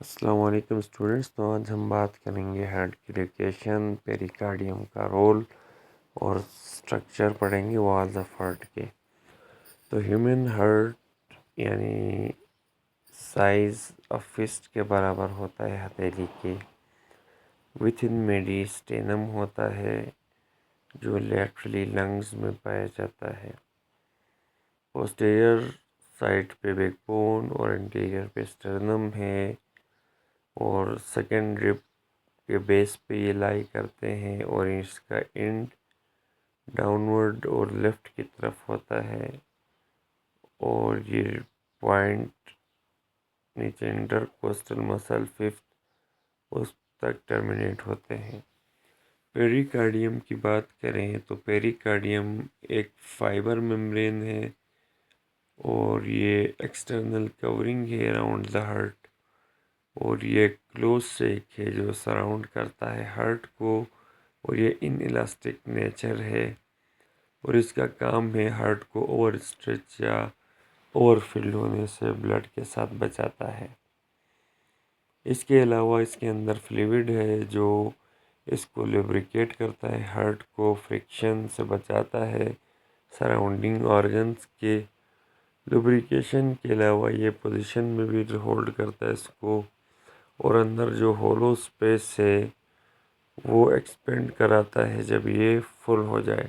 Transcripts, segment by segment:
अस्सलाम वालेकुम स्टूडेंट्स। तो आज हम बात करेंगे हार्ट की लोकेशन, पेरिकार्डियम का रोल और स्ट्रक्चर पढ़ेंगे वॉल्स ऑफ हार्ट के। तो ह्यूमन हार्ट यानी साइज ऑफ फिस्ट के बराबर होता है हथेली के। विथ इन मेडिस्टेनम होता है जो लेटरली लंग्स में पाया जाता है। पोस्टीरियर साइड पे बैकबोन और इंटीरियर पे स्टर्नम है और सेकेंड रिब के बेस पे ये लाई करते हैं और इसका एंड डाउनवर्ड और लेफ्ट की तरफ होता है और ये पॉइंट नीचे इंटरकोस्टल मसल फिफ्थ उस तक टर्मिनेट होते हैं। पेरिकार्डियम की बात करें तो पेरिकार्डियम एक फाइबर मेम्ब्रेन है और ये एक्सटर्नल कवरिंग है अराउंड द हार्ट और ये क्लोज सेक है जो सराउंड करता है हार्ट को और ये इन इलास्टिक नेचर है और इसका काम है हार्ट को ओवर स्ट्रेच या ओवर फिल्ड होने से ब्लड के साथ बचाता है। इसके अलावा इसके अंदर फ्लूइड है जो इसको लुब्रिकेट करता है, हार्ट को फ्रिक्शन से बचाता है, सराउंडिंग ऑर्गन्स के लुब्रिकेशन के अलावा ये पोजीशन में भी होल्ड करता है इसको और अंदर जो होलो स्पेस है वो एक्सपेंड कराता है जब ये फुल हो जाए।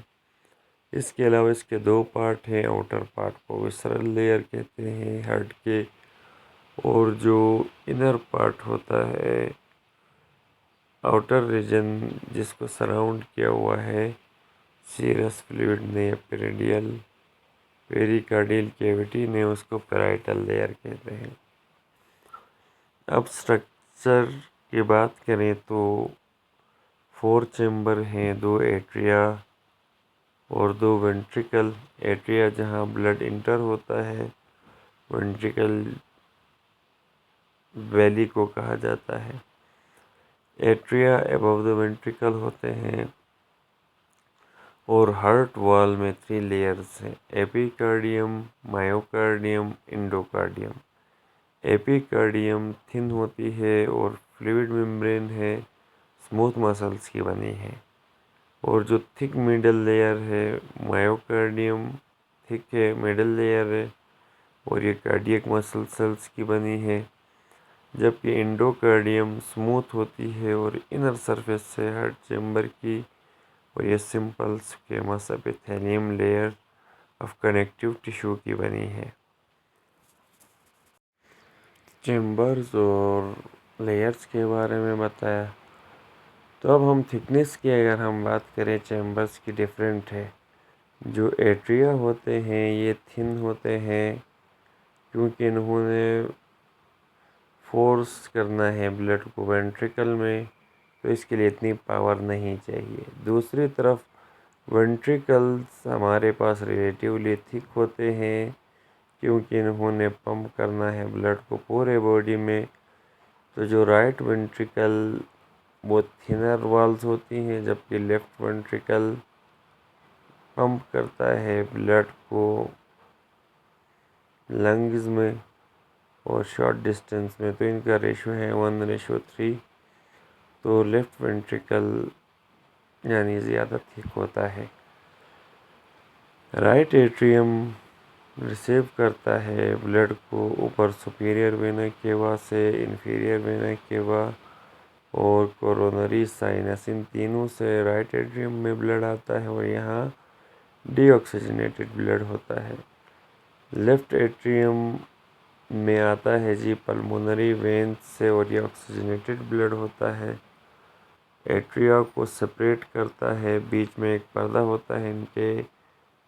इसके अलावा इसके दो पार्ट हैं, आउटर पार्ट को विसरल लेयर कहते हैं हार्ट के और जो इनर पार्ट होता है आउटर रीजन जिसको सराउंड किया हुआ है सीरस फ्लूइड ने या पेरिडियल पेरिकार्डियल कैविटी ने उसको पैराइटल लेयर कहते हैं। अब स्ट्रक्चर की बात करें तो 4 चैम्बर हैं, 2 एट्रिया और 2 वेंट्रिकल। एट्रिया जहां ब्लड इंटर होता है, वेंट्रिकल वैली को कहा जाता है। एट्रिया अबव द वेंट्रिकल होते हैं और हार्ट वॉल में 3 लेयर्स हैं, epicardium, myocardium, endocardium. Epicardium thin होती है और फ्लूइड मेम्ब्रेन है, स्मूथ मसल्स की बनी है और जो थिक मिडल लेयर है मायोकार्डियम थिक है, मिडल लेयर है और ये कार्डियक मसल सेल्स की बनी है, जबकि एंडोकार्डियम स्मूथ होती है और इनर सरफेस से हार्ट चैम्बर की और ये simple squamous epithelium layer of connective tissue की बनी है। चैम्बर्स और लेयर्स के बारे में बताया। तो अब हम थिकनेस की अगर हम बात करें चैम्बर्स की डिफरेंट है। जो एट्रिया होते हैं ये थिन होते हैं क्योंकि इन्होंने फोर्स करना है ब्लड को वेंट्रिकल में, तो इसके लिए इतनी पावर नहीं चाहिए। दूसरी तरफ वेंट्रिकल्स हमारे पास रिलेटिवली थिक होते हैं क्योंकि इन्होंने पंप करना है ब्लड को पूरे बॉडी में। तो जो राइट वेंट्रिकल वो थिनर वॉल्स होती हैं जबकि लेफ्ट वेंट्रिकल पंप करता है ब्लड को लंग्स में और शॉर्ट डिस्टेंस में, तो इनका रेशो है 1:3। तो लेफ्ट वेंट्रिकल यानी ज़्यादा थिक होता है। राइट एट्रियम रिसीव करता है ब्लड को ऊपर सुपीरियर वेना केवा से, इंफीरियर वेना केवा और कोरोनरी साइनस, इन तीनों से राइट एट्रियम में ब्लड आता है और यहाँ डीऑक्सीजनेटेड ब्लड होता है। लेफ्ट एट्रियम में आता है जी पल्मोनरी वेन्स से और ये ऑक्सीजनेटेड ब्लड होता है। एट्रिया को सेपरेट करता है, बीच में एक पर्दा होता है इनके,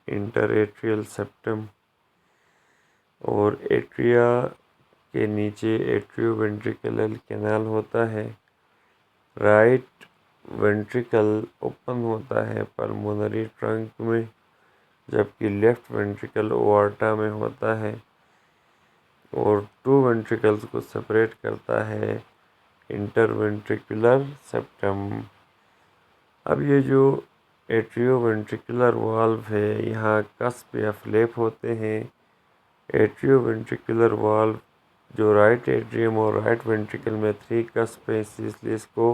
इंटरएट्रियल सेप्टम, और एट्रिया के नीचे एट्रियोवेंट्रिकुलर कैनाल होता है। राइट वेंट्रिकल ओपन होता है पल्मोनरी ट्रंक में जबकि लेफ्ट वेंट्रिकल ओआर्टा में होता है और 2 वेंट्रिकल्स को सेपरेट करता है इंटरवेंट्रिकुलर सेप्टम। अब ये जो एट्रियोवेंट्रिकुलर वाल्व है यहाँ कस्प या फ्लैप होते हैं। एट्रियोवेंट्रिकुलर वाल्व जो राइट एट्रियम और राइट वेंट्रिकल में 3 कस्प है, इसलिए इसको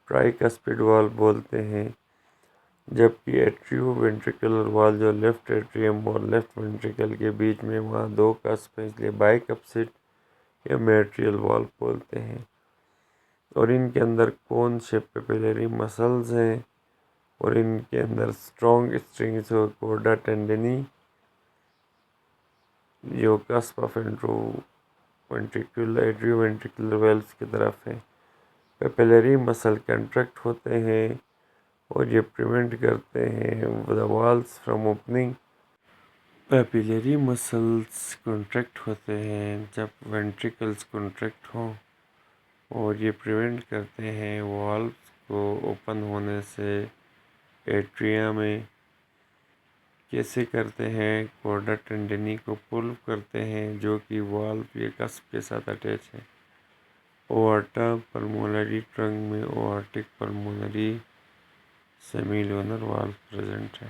ट्राइकस्पिड वाल्व बोलते हैं। जबकि एट्रियो वेंट्रिकुलर वाल्व जो लेफ्ट एट्रियम और लेफ्ट वेंट्रिकल के बीच में, वहाँ 2 कस्प है, इसलिए बाइकप्सिड या मेट्रियल वाल्व बोलते हैं। और इनके अंदर कौन से पेपिलरी मसल्स हैं, और इनके अंदर स्ट्रॉन्ग स्ट्रिंग्स और कोर्डा टेंडनी जो cusp of atrio ventricular valves की तरफ है। पेपिलरी मसल कंट्रैक्ट होते हैं और ये प्रिवेंट करते हैं the valves from opening. Papillary muscles contract होते हैं जब वेंट्रिकल्स कॉन्ट्रैक्ट हों, और ये प्रिवेंट करते हैं वाल्व्स को ओपन होने से एट्रिया में। कैसे करते हैं? कोर्डा टेंडनी को पुल करते हैं, जो कि वाल्व ये कस्प के साथ अटैच है। ओआर्टा पल्मोनरी ट्रंक में ओआर्टिक पल्मोनरी सेमील्यूनर वाल्व प्रेजेंट है।